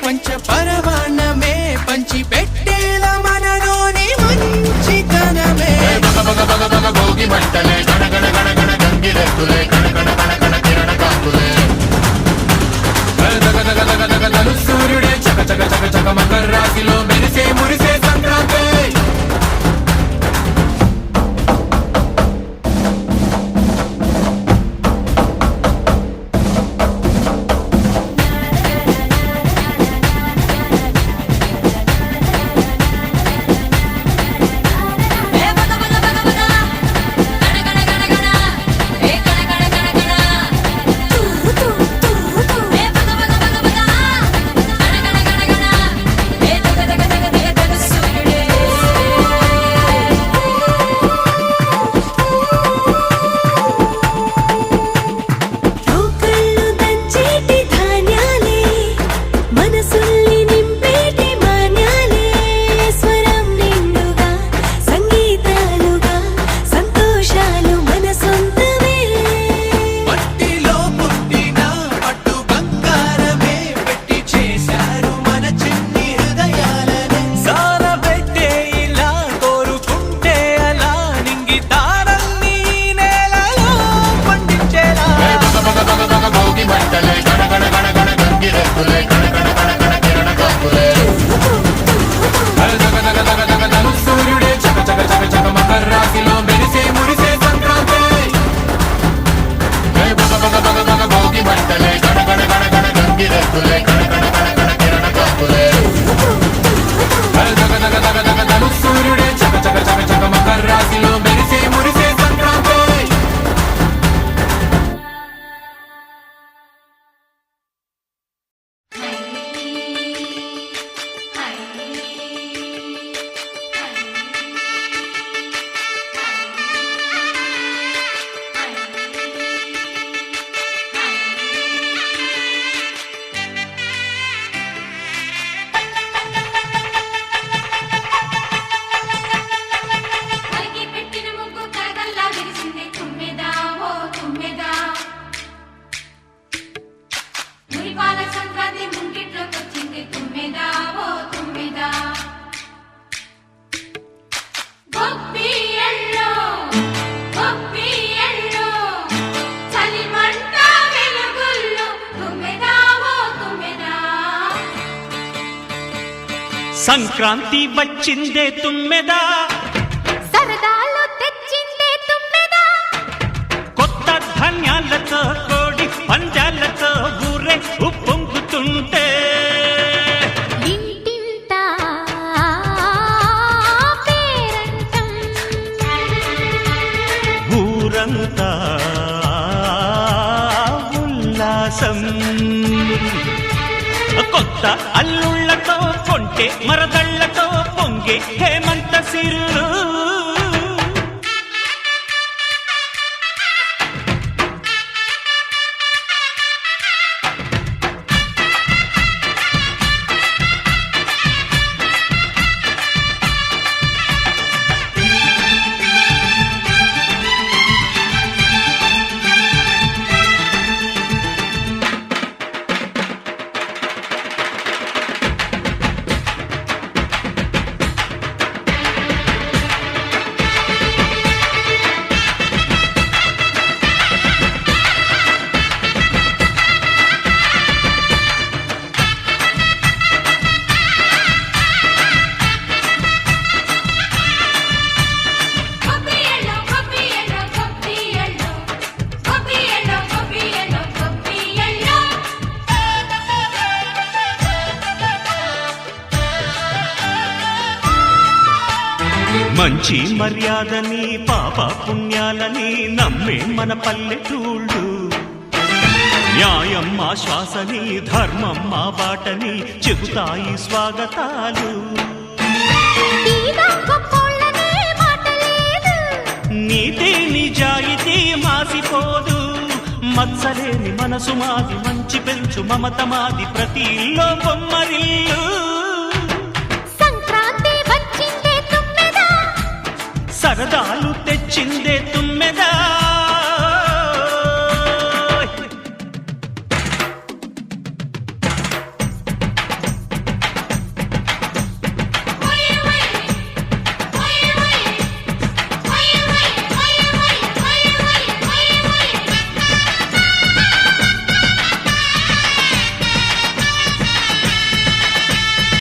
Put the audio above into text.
పంచ పరమాన్నమే పంచి పెట్టేల మనలోని మంచితనమే భోగి మంటలే గణగణ గణగణ గంగిరెద్దులే కణకణ కణకణ కిరణ కాంతులే సూర్యుడే చక చక చక చక మకర రాశిలో మెరిసే మురిసే సంక్రాంతి సంక్రాంతి వచ్చిందే తుమ్మెదా సరదాలు తెచ్చిందే తుమ్మెదా కొత్త ధాన్యాలతో కోడి పంజాలతో ఊరే ఉప్పొంగుతుంటే ఇంటింటా పేరంటం ఊరంతా ఉల్లాసం కొత్త అల్లుళ్లతో కొంటే మరదళ్లతో పొంగే హేమంత సిరులు మంచి మర్యాదని పాప పుణ్యాలని నమ్మే మన పల్లెటూళ్ళు న్యాయం మా శ్వాసని ధర్మం మా బాటని చెబుతాయి స్వాగతాలు నీతి నిజాయితీ మాసిపోదు మత్సలేని మనసు మాది మంచి పెంచు మమత మాది ప్రతి ఇల్లో బొమ్మరిల్లు సరదాలు తెచ్చిందే తుమ్మెదా